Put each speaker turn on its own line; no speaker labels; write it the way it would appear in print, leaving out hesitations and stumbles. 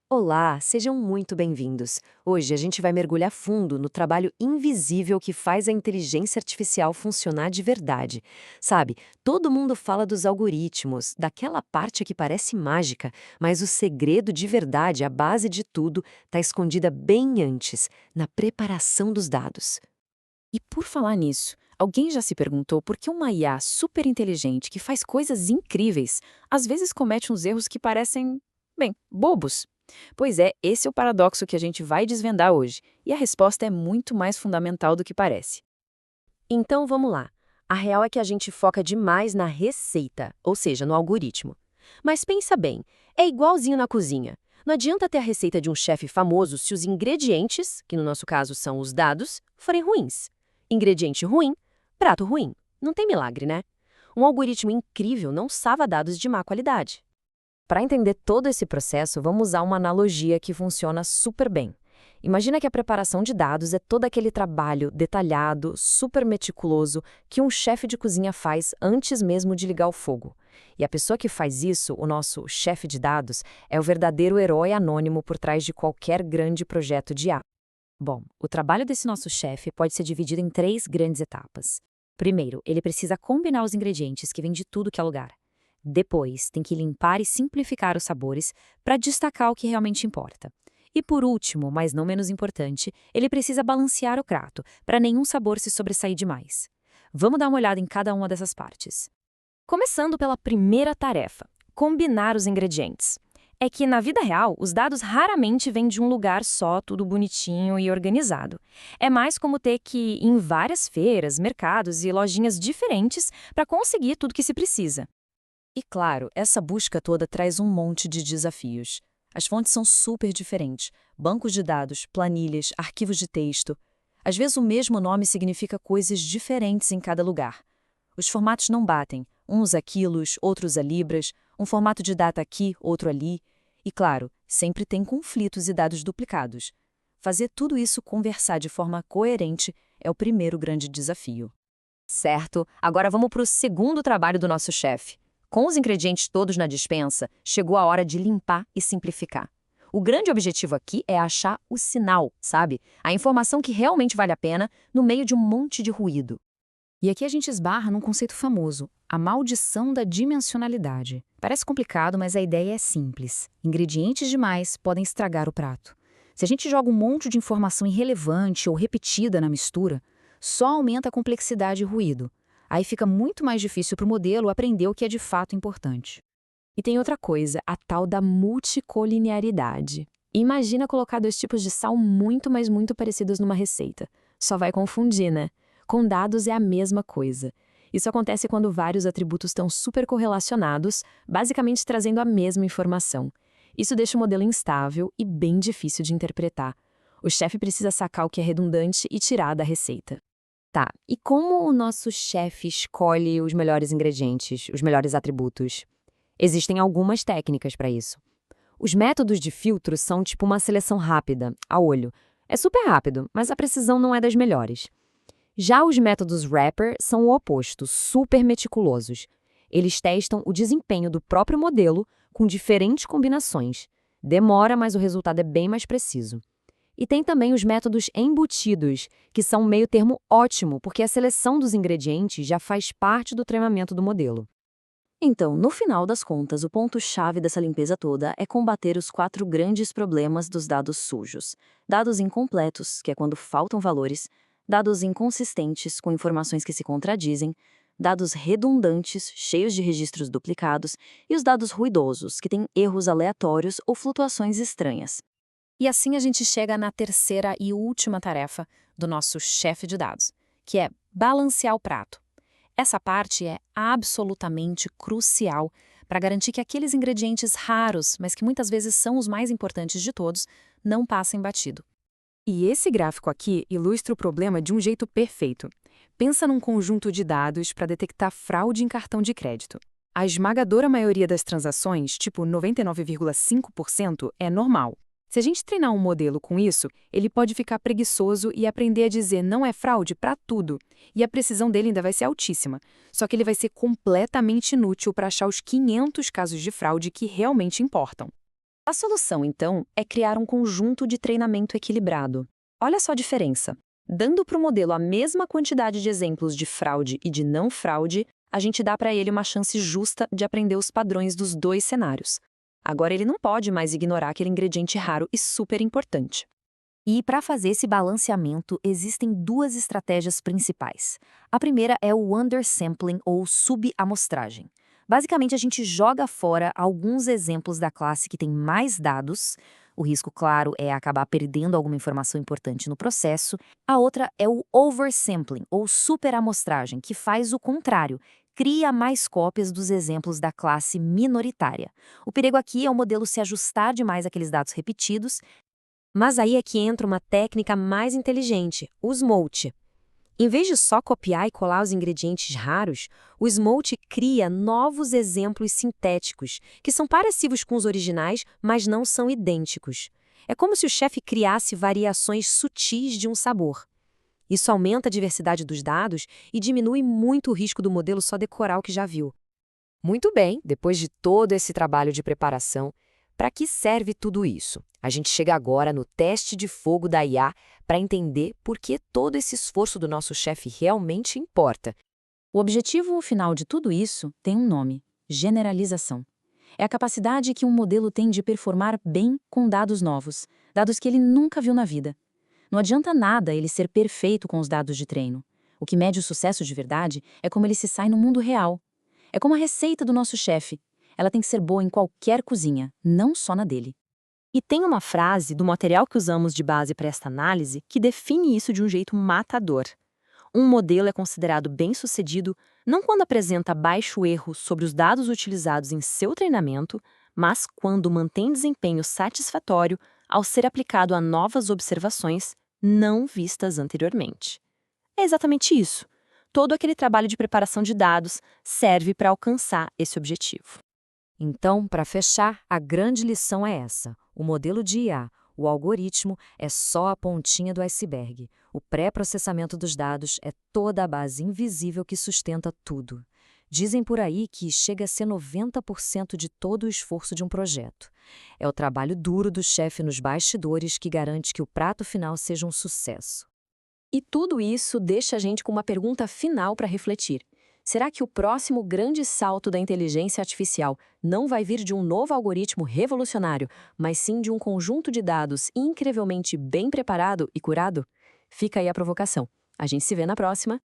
Olá, sejam muito bem-vindos. Hoje a gente vai mergulhar fundo no trabalho invisível que faz a inteligência artificial funcionar de verdade. Sabe, todo mundo fala dos algoritmos, daquela parte que parece mágica, mas o segredo de verdade, a base de tudo, está escondida bem antes, na preparação dos dados.
E por falar nisso, alguém já se perguntou por que uma IA super inteligente que faz coisas incríveis às vezes comete uns erros que parecem, bem, bobos? Pois é, esse é o paradoxo que a gente vai desvendar hoje, e a resposta é muito mais fundamental do que parece.
Então vamos lá. A real é que a gente foca demais na receita, ou seja, no algoritmo. Mas pensa bem, é igualzinho na cozinha. Não adianta ter a receita de um chefe famoso se os ingredientes, que no nosso caso são os dados, forem ruins. Ingrediente ruim, prato ruim. Não tem milagre, né? Um algoritmo incrível não salva dados de má qualidade. Para entender todo esse processo, vamos usar uma analogia que funciona super bem. Imagina que a preparação de dados é todo aquele trabalho detalhado, super meticuloso, que um chefe de cozinha faz antes mesmo de ligar o fogo. E a pessoa que faz isso, o nosso chefe de dados, é o verdadeiro herói anônimo por trás de qualquer grande projeto de IA.
Bom, o trabalho desse nosso chefe pode ser dividido em três grandes etapas. Primeiro, ele precisa combinar os ingredientes que vêm de tudo que é lugar. Depois, tem que limpar e simplificar os sabores para destacar o que realmente importa. E por último, mas não menos importante, ele precisa balancear o prato para nenhum sabor se sobressair demais. Vamos dar uma olhada em cada uma dessas partes.
Começando pela primeira tarefa, combinar os ingredientes. É que, na vida real, os dados raramente vêm de um lugar só, tudo bonitinho e organizado. É mais como ter que ir em várias feiras, mercados e lojinhas diferentes para conseguir tudo que se precisa.
E claro, essa busca toda traz um monte de desafios. As fontes são super diferentes: bancos de dados, planilhas, arquivos de texto. Às vezes o mesmo nome significa coisas diferentes em cada lugar. Os formatos não batem, uns a quilos, outros a libras, um formato de data aqui, outro ali. E claro, sempre tem conflitos e dados duplicados. Fazer tudo isso conversar de forma coerente é o primeiro grande desafio.
Certo, agora vamos para o segundo trabalho do nosso chefe. Com os ingredientes todos na despensa, chegou a hora de limpar e simplificar. O grande objetivo aqui é achar o sinal, sabe? A informação que realmente vale a pena no meio de um monte de ruído.
E aqui a gente esbarra num conceito famoso, a maldição da dimensionalidade. Parece complicado, mas a ideia é simples. Ingredientes demais podem estragar o prato. Se a gente joga um monte de informação irrelevante ou repetida na mistura, só aumenta a complexidade e ruído. Aí fica muito mais difícil para o modelo aprender o que é de fato importante.
E tem outra coisa, a tal da multicolinearidade. Imagina colocar dois tipos de sal muito, mas muito parecidos numa receita. Só vai confundir, né? Com dados é a mesma coisa. Isso acontece quando vários atributos estão super correlacionados, basicamente trazendo a mesma informação. Isso deixa o modelo instável e bem difícil de interpretar. O chefe precisa sacar o que é redundante e tirar da receita. Tá, e como o nosso chefe escolhe os melhores ingredientes, os melhores atributos? Existem algumas técnicas para isso. Os métodos de filtro são tipo uma seleção rápida, a olho. É super rápido, mas a precisão não é das melhores. Já os métodos Wrapper são o oposto, super meticulosos. Eles testam o desempenho do próprio modelo com diferentes combinações. Demora, mas o resultado é bem mais preciso. E tem também os métodos embutidos, que são um meio termo ótimo, porque a seleção dos ingredientes já faz parte do treinamento do modelo. Então, no final das contas, o ponto-chave dessa limpeza toda é combater os quatro grandes problemas dos dados sujos. Dados incompletos, que é quando faltam valores, dados inconsistentes, com informações que se contradizem, dados redundantes, cheios de registros duplicados, e os dados ruidosos, que têm erros aleatórios ou flutuações estranhas.
E assim a gente chega na terceira e última tarefa do nosso chefe de dados, que é balancear o prato. Essa parte é absolutamente crucial para garantir que aqueles ingredientes raros, mas que muitas vezes são os mais importantes de todos, não passem batido.
E esse gráfico aqui ilustra o problema de um jeito perfeito. Pensa num conjunto de dados para detectar fraude em cartão de crédito. A esmagadora maioria das transações, tipo 99,5%, é normal. Se a gente treinar um modelo com isso, ele pode ficar preguiçoso e aprender a dizer não é fraude para tudo. E a precisão dele ainda vai ser altíssima. Só que ele vai ser completamente inútil para achar os 500 casos de fraude que realmente importam.
A solução, então, é criar um conjunto de treinamento equilibrado. Olha só a diferença. Dando para o modelo a mesma quantidade de exemplos de fraude e de não fraude, a gente dá para ele uma chance justa de aprender os padrões dos dois cenários. Agora ele não pode mais ignorar aquele ingrediente raro e super importante.
E para fazer esse balanceamento, existem duas estratégias principais. A primeira é o undersampling ou subamostragem. Basicamente, a gente joga fora alguns exemplos da classe que tem mais dados. O risco, claro, é acabar perdendo alguma informação importante no processo. A outra é o oversampling, ou superamostragem, que faz o contrário, cria mais cópias dos exemplos da classe minoritária. O perigo aqui é o modelo se ajustar demais àqueles dados repetidos.
Mas aí é que entra uma técnica mais inteligente, o Smolt. Em vez de só copiar e colar os ingredientes raros, o Smolt cria novos exemplos sintéticos, que são parecidos com os originais, mas não são idênticos. É como se o chefe criasse variações sutis de um sabor. Isso aumenta a diversidade dos dados e diminui muito o risco do modelo só decorar o que já viu. Muito bem, depois de todo esse trabalho de preparação, para que serve tudo isso? A gente chega agora no teste de fogo da IA para entender por que todo esse esforço do nosso chefe realmente importa.
O objetivo final de tudo isso tem um nome: generalização. É a capacidade que um modelo tem de performar bem com dados novos, dados que ele nunca viu na vida. Não adianta nada ele ser perfeito com os dados de treino. O que mede o sucesso de verdade é como ele se sai no mundo real. É como a receita do nosso chefe. Ela tem que ser boa em qualquer cozinha, não só na dele.
E tem uma frase do material que usamos de base para esta análise que define isso de um jeito matador. Um modelo é considerado bem-sucedido não quando apresenta baixo erro sobre os dados utilizados em seu treinamento, mas quando mantém desempenho satisfatório ao ser aplicado a novas observações não vistas anteriormente. É exatamente isso. Todo aquele trabalho de preparação de dados serve para alcançar esse objetivo.
Então, para fechar, a grande lição é essa. O modelo de IA, o algoritmo, é só a pontinha do iceberg. O pré-processamento dos dados é toda a base invisível que sustenta tudo. Dizem por aí que chega a ser 90% de todo o esforço de um projeto. É o trabalho duro do chefe nos bastidores que garante que o prato final seja um sucesso. E tudo isso deixa a gente com uma pergunta final para refletir. Será que o próximo grande salto da inteligência artificial não vai vir de um novo algoritmo revolucionário, mas sim de um conjunto de dados incrivelmente bem preparado e curado? Fica aí a provocação. A gente se vê na próxima.